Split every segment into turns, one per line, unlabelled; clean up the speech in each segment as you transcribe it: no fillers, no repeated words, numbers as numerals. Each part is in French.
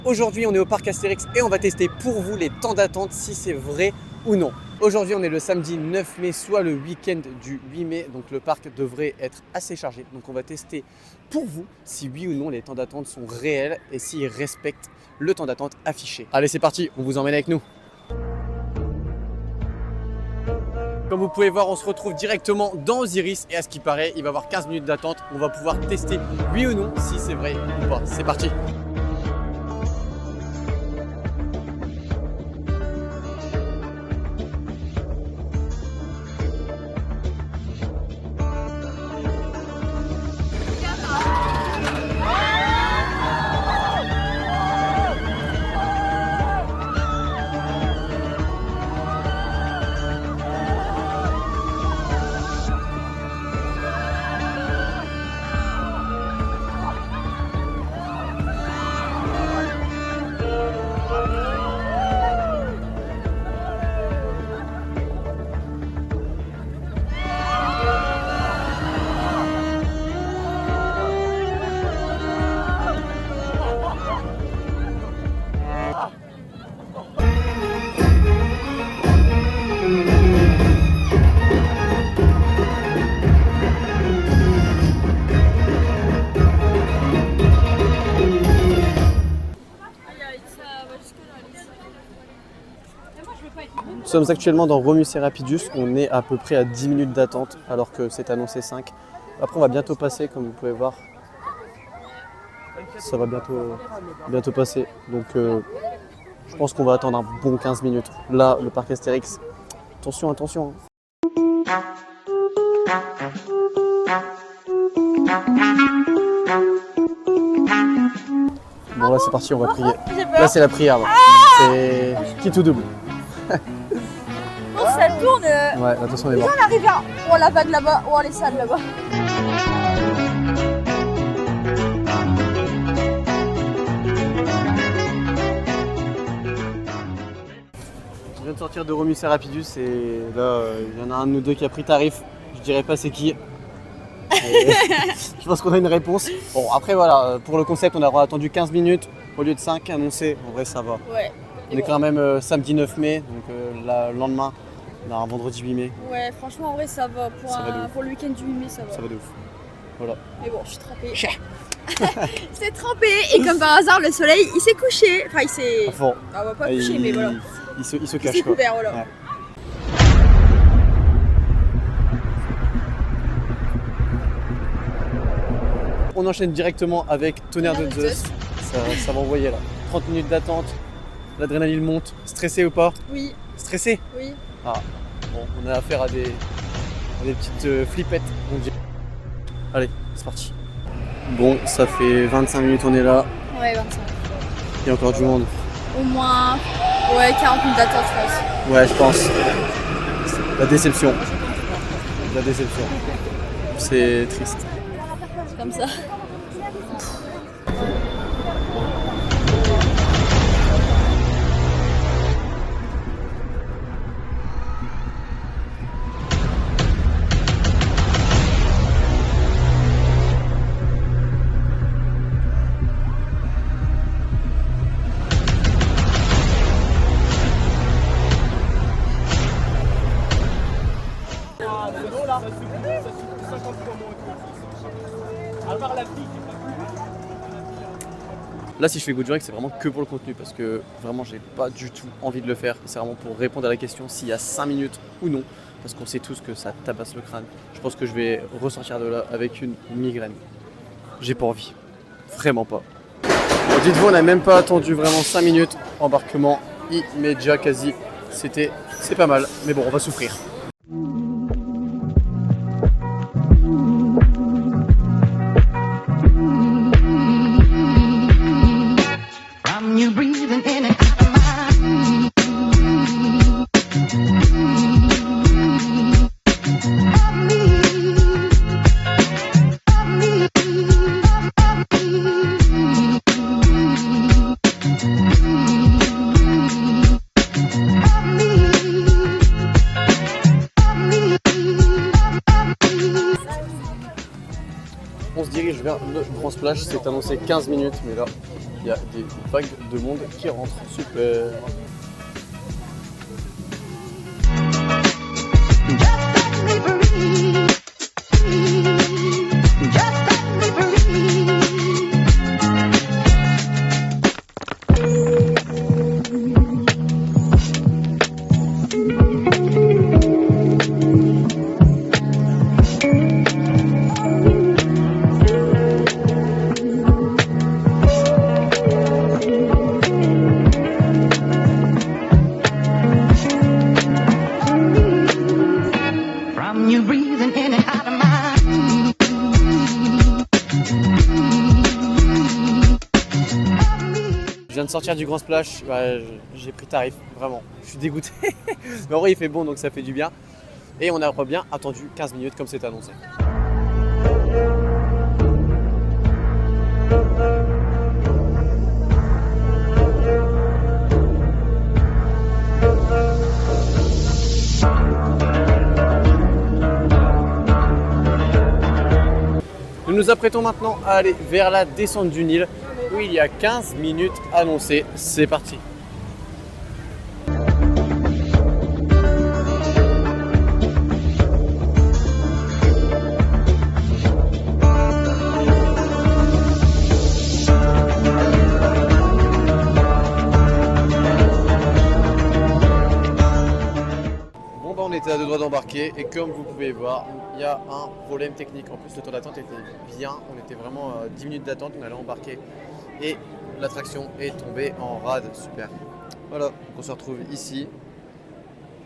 Aujourd'hui, on est au parc Astérix et on va tester pour vous les temps d'attente, si c'est vrai ou non. Aujourd'hui, on est le samedi 9 mai, soit le week-end du 8 mai, donc le parc devrait être assez chargé. Donc on va tester pour vous si oui ou non les temps d'attente sont réels et s'ils respectent le temps d'attente affiché. Allez, c'est parti, on vous emmène avec nous. Comme vous pouvez voir, on se retrouve directement dans Osiris et à ce qui paraît, il va y avoir 15 minutes d'attente. On va pouvoir tester oui ou non si c'est vrai ou pas. C'est parti. Nous sommes actuellement dans Romus et Rapidus, on est à peu près à 10 minutes d'attente alors que c'est annoncé 5. Après on va bientôt passer comme vous pouvez voir. Ça va bientôt passer, donc je pense qu'on va attendre un bon 15 minutes. Là, le parc Astérix, attention. Bon là c'est parti, on va prier. Là c'est la prière, c'est qui tout double.
Non, ça tourne.
Ouais, attention on est mort.
On arrive à la vague là-bas, ou les salles là-bas.
Je viens de sortir de Romus et Rapidus et là il y en a un de nous deux qui a pris tarif. Je dirais pas c'est qui. Je pense qu'on a une réponse. Bon après voilà, pour le concept on aura attendu 15 minutes au lieu de 5 annoncés. En vrai ça va.
Ouais.
On est quand même samedi 9 mai, donc le lendemain, on a un vendredi 8 mai.
Ouais, franchement, en vrai, ça va. Pour le week-end du 8 mai, ça va.
Ça va de ouf. Voilà.
Mais bon, je suis trempée. C'est trempé et comme par hasard, le soleil, il s'est couché. Enfin, il s'est...
À fond.
Ah, bah, pas couché, mais voilà.
Il se
Il
cache
s'est
quoi.
couvert, voilà.
Ouais. On enchaîne directement avec Tonnerre de Zeus. Ça va envoyer là. 30 minutes d'attente, l'adrénaline monte. Stressé ou pas?
Oui.
Stressé?
Oui.
Ah, bon, on a affaire à des petites flippettes, on dit. Allez, c'est parti. Bon, ça fait 25 minutes on est là.
Ouais, 25.
Il y a encore du monde.
Au moins, 40 minutes d'attente, je pense.
Ouais, je pense. La déception. C'est triste.
C'est comme ça.
Là, si je fais Go Direct, c'est vraiment que pour le contenu parce que vraiment, j'ai pas du tout envie de le faire. C'est vraiment pour répondre à la question s'il y a 5 minutes ou non, parce qu'on sait tous que ça tabasse le crâne. Je pense que je vais ressortir de là avec une migraine. J'ai pas envie, vraiment pas. Bon, dites-vous, on n'a même pas attendu vraiment 5 minutes. Embarquement immédiat quasi. C'est pas mal, mais bon, on va souffrir. On se dirige vers le grand splash, c'est annoncé 15 minutes, mais là, Il y a des vagues de monde qui rentrent. Super. Je viens de sortir du grand splash, j'ai pris tarif, vraiment, je suis dégoûté. Mais en vrai il fait bon donc ça fait du bien. Et on a bien attendu 15 minutes comme c'est annoncé. Nous nous apprêtons maintenant à aller vers la descente du Nil où il y a 15 minutes annoncées. C'est parti. On était à 2 doigts d'embarquer et comme vous pouvez voir, il y a un problème technique. En plus, le temps d'attente était bien. On était vraiment à 10 minutes d'attente, on allait embarquer et l'attraction est tombée en rade. Super. Voilà, donc on se retrouve ici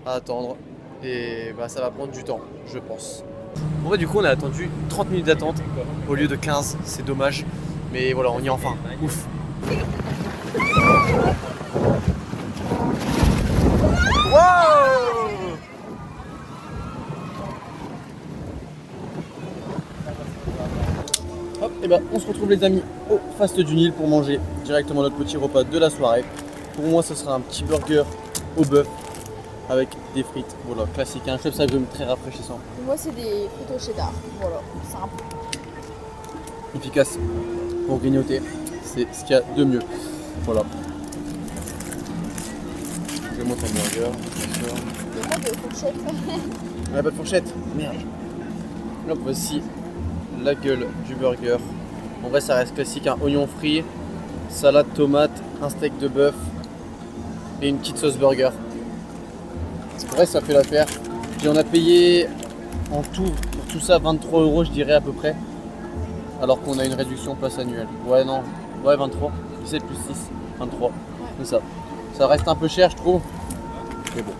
à attendre et ça va prendre du temps, je pense. En vrai, du coup, on a attendu 30 minutes d'attente au lieu de 15. C'est dommage, mais voilà, on y est enfin. Ouf. Wow! Hop, et on se retrouve les amis au Fast du Nil pour manger directement notre petit repas de la soirée. Pour moi ce sera un petit burger au bœuf avec des frites, voilà, classique, un chef agrumes très rafraîchissant.
Moi c'est des frites au cheddar, voilà, simple.
Efficace pour grignoter, c'est ce qu'il y a de mieux. Voilà. Je monte un burger, bien sûr.
Il n'y a pas de fourchette.
Il n'y a pas de fourchette, merde. Hop, voici la gueule du burger. En vrai ça reste classique, un oignon frit, salade tomate, un steak de bœuf et une petite sauce burger. En vrai ça fait l'affaire. Puis on a payé en tout pour tout ça 23 € je dirais à peu près. Alors qu'on a une réduction place annuelle. Ouais 23. 17 plus 6, 23. C'est ça. Ça reste un peu cher je trouve. Mais bon.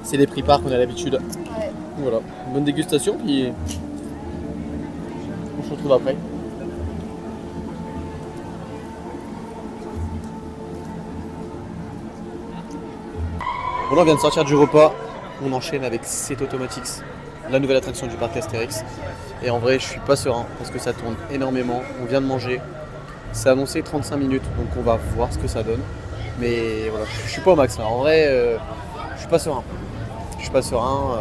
C'est les prix par qu'on a l'habitude.
Ouais.
Voilà. Bonne dégustation puis on se retrouve après. Bon là on vient de sortir du repas, on enchaîne avec Set Automatics, la nouvelle attraction du parc Astérix. Et en vrai je suis pas serein parce que ça tourne énormément, on vient de manger. C'est annoncé 35 minutes donc on va voir ce que ça donne. Mais voilà, je suis pas au max là, en vrai je suis pas serein. Je suis pas serein.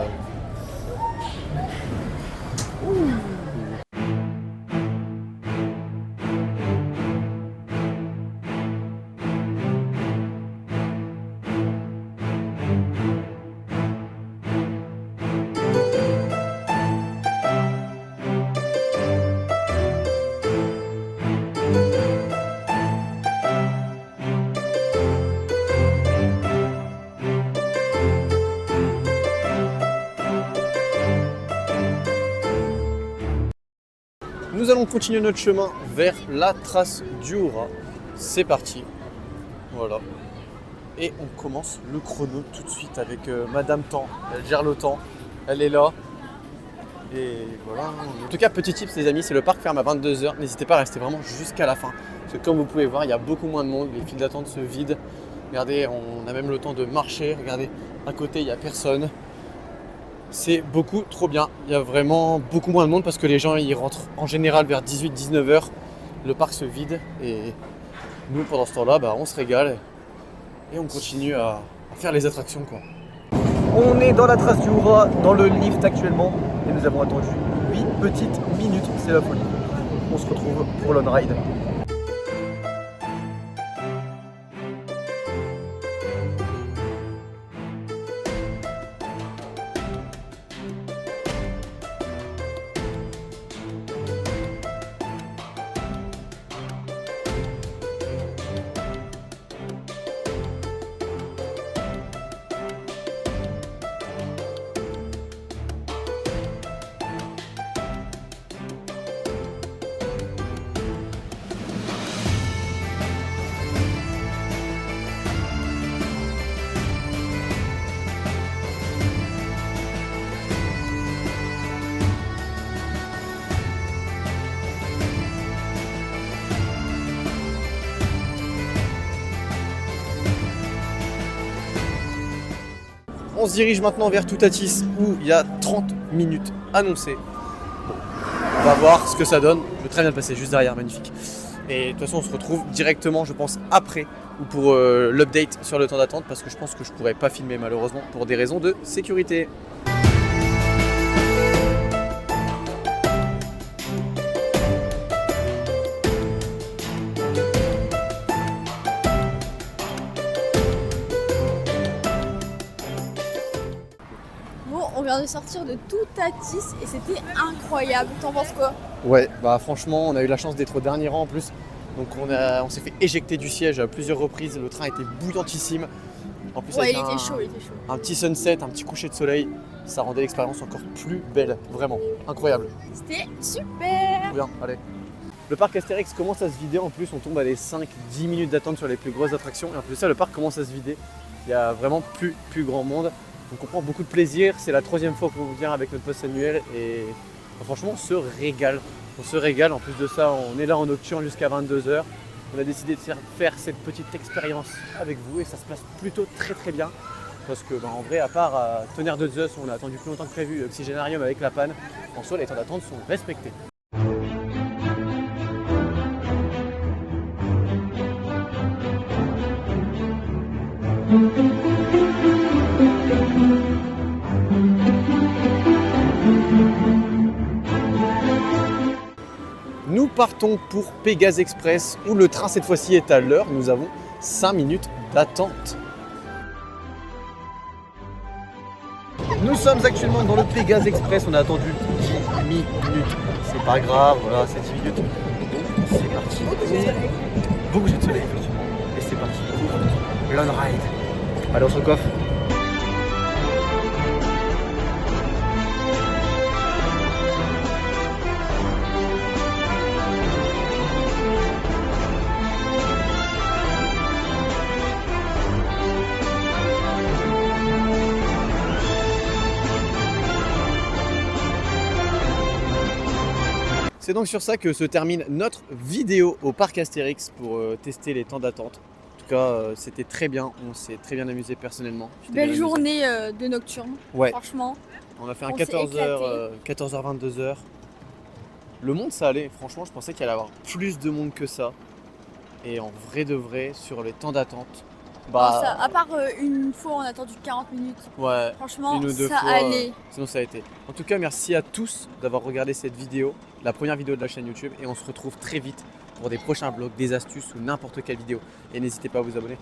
Nous allons continuer notre chemin vers la trace du Hura. C'est parti. Voilà. Et on commence le chrono tout de suite avec Madame Temps. Elle gère le temps. Elle est là. Et voilà. En tout cas, petit tips les amis, c'est le parc ferme à 22 h. N'hésitez pas à rester vraiment jusqu'à la fin. Parce que comme vous pouvez voir, il y a beaucoup moins de monde. Les files d'attente se vident. Regardez, on a même le temps de marcher. Regardez, à côté, il n'y a personne. C'est beaucoup trop bien. Il y a vraiment beaucoup moins de monde parce que les gens ils rentrent en général vers 18-19 h. Le parc se vide et nous pendant ce temps-là, on se régale et on continue à faire les attractions quoi. On est dans la trace du Hura, dans le lift actuellement et nous avons attendu 8 petites minutes. C'est la folie. On se retrouve pour l'on-ride. on se dirige maintenant vers Toutatis où il y a 30 minutes annoncées. Bon, on va voir ce que ça donne. Le train vient de passer juste derrière, magnifique. Et de toute façon, on se retrouve directement, je pense, après ou pour l'update sur le temps d'attente parce que je pense que je pourrais pas filmer malheureusement pour des raisons de sécurité.
Bon, on vient de sortir de Toutatis et c'était incroyable. T'en penses quoi?
Ouais, bah franchement, on a eu la chance d'être au dernier rang en plus. Donc on s'est fait éjecter du siège à plusieurs reprises. Le train était bouillantissime. En plus,
Ouais,
avec
il était chaud.
un petit sunset, un petit coucher de soleil, ça rendait l'expérience encore plus belle. Vraiment, incroyable.
C'était super.
Trop bien, allez. Le parc Astérix commence à se vider en plus. On tombe à les 5-10 minutes d'attente sur les plus grosses attractions. Et en plus de ça, le parc commence à se vider. Il y a vraiment plus grand monde. Donc on prend beaucoup de plaisir. C'est la 3e fois qu'on vient avec notre poste annuel. Et franchement, on se régale. On se régale, en plus de ça, on est là en nocturne jusqu'à 22 h. On a décidé de faire cette petite expérience avec vous et ça se passe plutôt très bien. Parce que en vrai, à part Tonnerre de Zeus, on a attendu plus longtemps que prévu, Oxygénarium avec la panne, en soi les temps d'attente sont respectés. Nous partons pour Pégase Express où le train cette fois-ci est à l'heure. Nous avons 5 minutes d'attente. Nous sommes actuellement dans le Pégase Express. On a attendu 10 minutes. C'est pas grave, voilà, c'est 10 minutes. C'est parti. Beaucoup de soleil, effectivement. Et c'est parti pour l'on ride. Allez, on se recoiffe. C'est donc sur ça que se termine notre vidéo au parc Astérix pour tester les temps d'attente. En tout cas, c'était très bien, on s'est très bien amusé personnellement.
Belle journée de nocturne,
ouais.
Franchement.
On a fait un
On s'est
14h, 22h. Le monde, ça allait. Franchement, je pensais qu'il allait y avoir plus de monde que ça. Et en vrai de vrai, sur les temps d'attente,
À part une fois, on a attendu 40 minutes.
Ouais,
Franchement,
une ou deux
ça
fois,
allait.
sinon ça a été. En tout cas, merci à tous d'avoir regardé cette vidéo, la première vidéo de la chaîne YouTube, et on se retrouve très vite pour des prochains vlogs, des astuces ou n'importe quelle vidéo. Et n'hésitez pas à vous abonner.